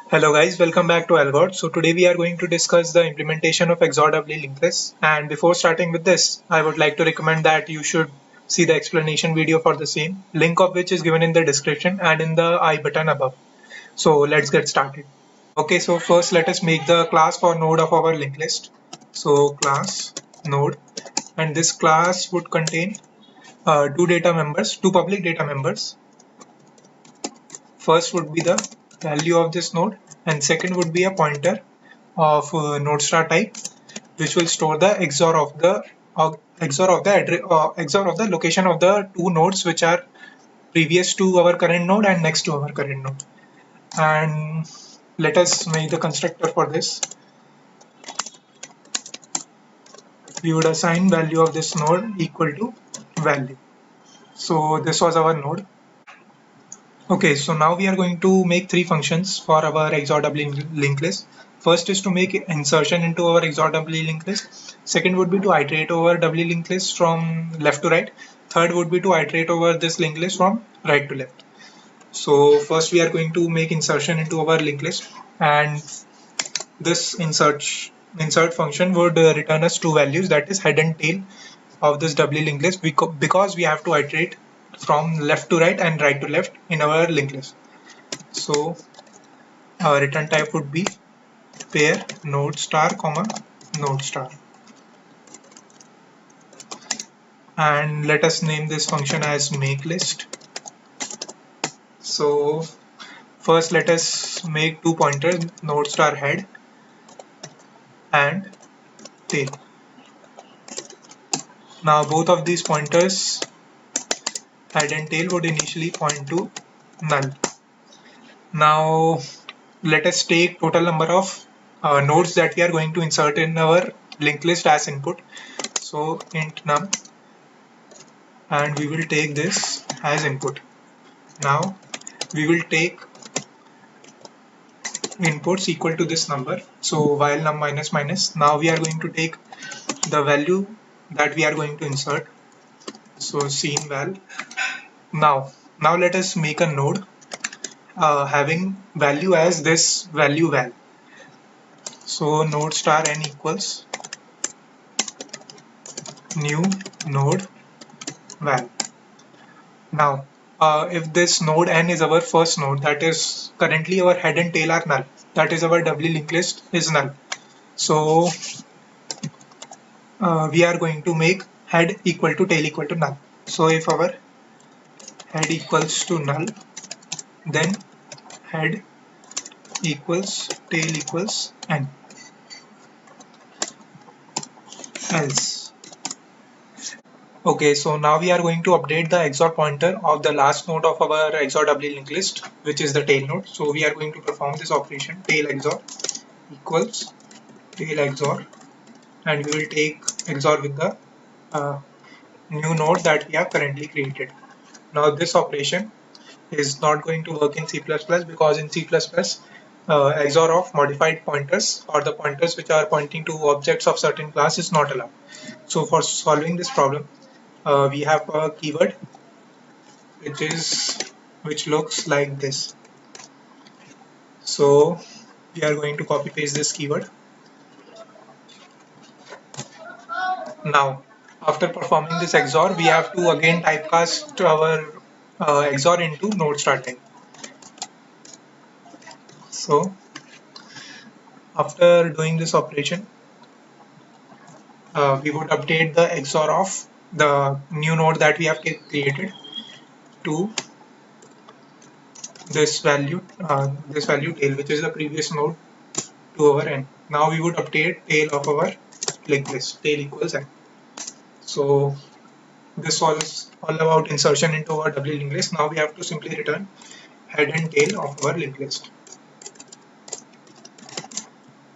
Hello guys, welcome back to Algort. So today we are going to discuss the implementation of XOR doubly linked list. And before starting with this, I would like to recommend that you should see the explanation video for the same, link of which is given in the description and in the I button above. So let's get started. Okay, so first let us make the class for node of our linked list. So class node, and this class would contain two public data members. First would be the value of this node, and second would be a pointer of node star type, which will store the XOR of the location of the two nodes which are previous to our current node and next to our current node. And let us make the constructor for this. We would assign value of this node equal to value. So this was our node. Okay, so now we are going to make three functions for our XOR doubly linked list. First is to make insertion into our XOR doubly linked list. Second would be to iterate over doubly linked list from left to right. Third would be to iterate over this linked list from right to left. So first we are going to make insertion into our linked list, and this insert function would return us two values, that is head and tail of this doubly linked list, because we have to iterate from left to right and right to left in our linked list. So our return type would be pair node star comma node star, and let us name this function as make list. So first let us make two pointers, node star head and tail. Now both of these pointers, head and tail, would initially point to null. Now let us take total number of nodes that we are going to insert in our linked list as input. So int num, and we will take this as input. Now we will take inputs equal to this number. So while num minus minus, now we are going to take the value that we are going to insert. So scene val. Now let us make a node having value as this value val. So node star n equals new node val. Now if this node n is our first node, that is currently our head and tail are null, that is our doubly linked list is null. So we are going to make head equal to tail equal to null. So if our head equals to null, then head equals tail equals n. Else. Okay, so now we are going to update the XOR pointer of the last node of our XOR doubly linked list, which is the tail node. So we are going to perform this operation, tail XOR equals tail XOR, and we will take XOR with the new node that we have currently created. Now this operation is not going to work in C++ because in C++ XOR of modified pointers, or the pointers which are pointing to objects of certain class, is not allowed. So for solving this problem, we have a keyword which looks like this. So we are going to copy paste this keyword. Now after performing this XOR, we have to again typecast our XOR into node star type. So after doing this operation, we would update the XOR of the new node that we have created to this value tail, which is the previous node, to our n. Now we would update tail of our linked list, tail equals n. So this was all about insertion into our doubly linked list. Now we have to simply return head and tail of our linked list.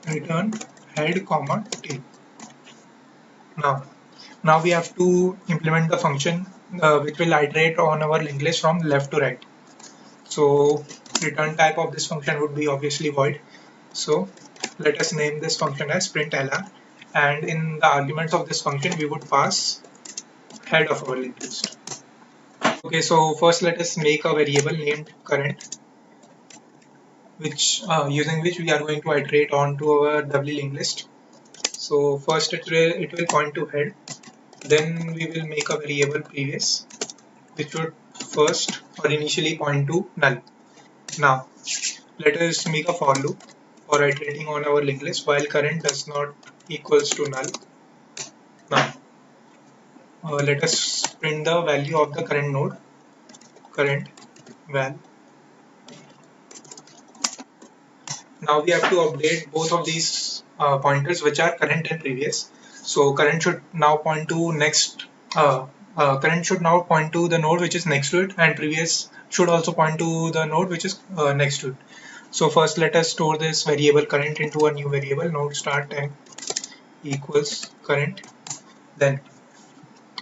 Return head comma tail. Now we have to implement the function which will iterate on our linked list from left to right. So return type of this function would be obviously void. So let us name this function as println, and in the arguments of this function we would pass head of our linked list. Okay, so first let us make a variable named current, using which we are going to iterate on to our doubly linked list. So first it will point to head, then we will make a variable previous which would first or initially point to null. Now let us make a for loop for iterating on our linked list while current does not equals to null. Now let us print the value of the current node, current val. Now we have to update both of these pointers, which are current and previous. So current should now point to next. Current should now point to the node which is next to it, and previous should also point to the node which is next to it. So first, let us store this variable current into a new variable, node start time equals current. Then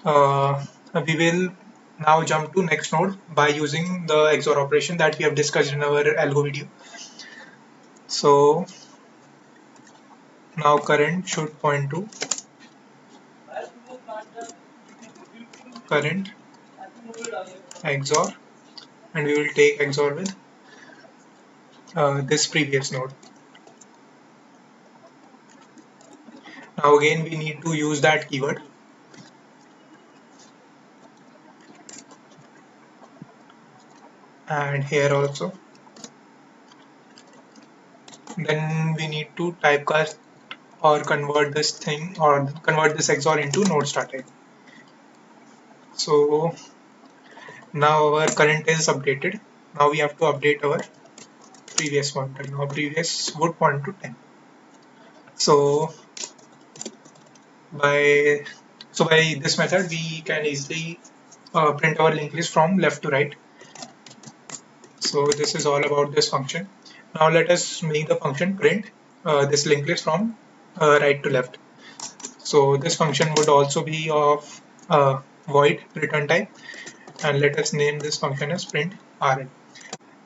we will now jump to next node by using the XOR operation that we have discussed in our algo video. So now current should point to current XOR, and we will take XOR with this previous node. Now again we need to use that keyword. And here also. Then we need to typecast or convert this thing or convert this XOR into node start type. So now our current is updated. Now we have to update our previous pointer. Now previous would point to 10. So by this method we can easily print our linked list from left to right. So this is all about this function. Now let us make the function print this linked list from right to left. So this function would also be of void return type, and let us name this function as print rn.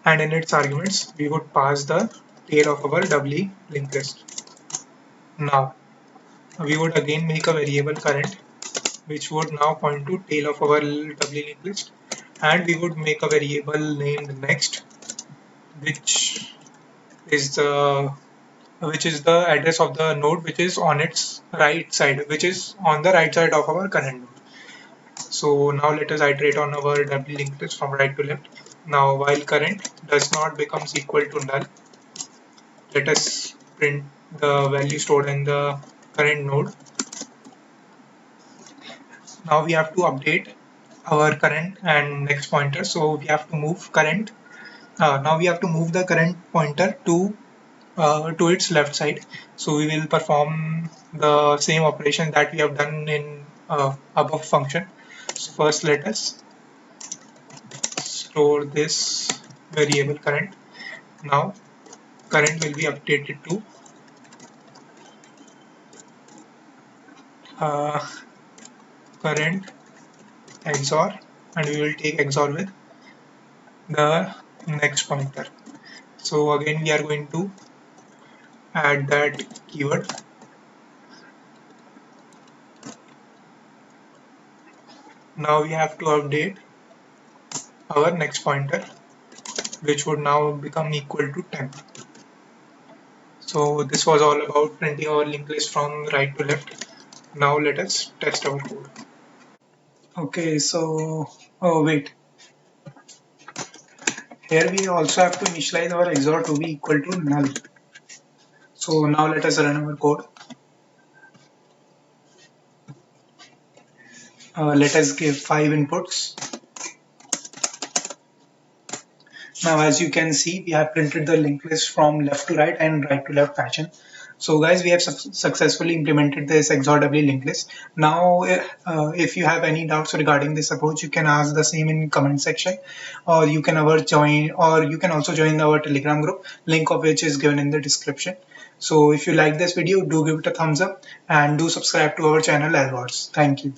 And in its arguments we would pass the tail of our doubly linked list. Now we would again make a variable current which would now point to tail of our doubly linked list, and we would make a variable named next which is the address of the node which is on its right side, which is on the right side of our current node. So now let us iterate on our doubly linked list from right to left. Now while current does not becomes equal to null, let us print the value stored in the current node. Now we have to update our current and next pointer, so we have to move current. Now we have to move the current pointer to its left side. So we will perform the same operation that we have done in above function. So first let us store this variable current. Now current will be updated to current XOR, and we will take XOR with the next pointer. So again we are going to add that keyword. Now we have to update our next pointer, which would now become equal to 10. So this was all about printing our linked list from right to left. Now let us test our code. Okay, so wait. Here we also have to initialize our XOR to be equal to null. So now let us run our code. Let us give 5 inputs. Now as you can see, we have printed the linked list from left to right and right to left fashion. So guys, we have successfully implemented this XOR doubly linked list. Now if you have any doubts regarding this approach, you can ask the same in comment section, or you can also join our Telegram group, link of which is given in the description. So if you like this video, do give it a thumbs up and do subscribe to our channel as well. Thank you.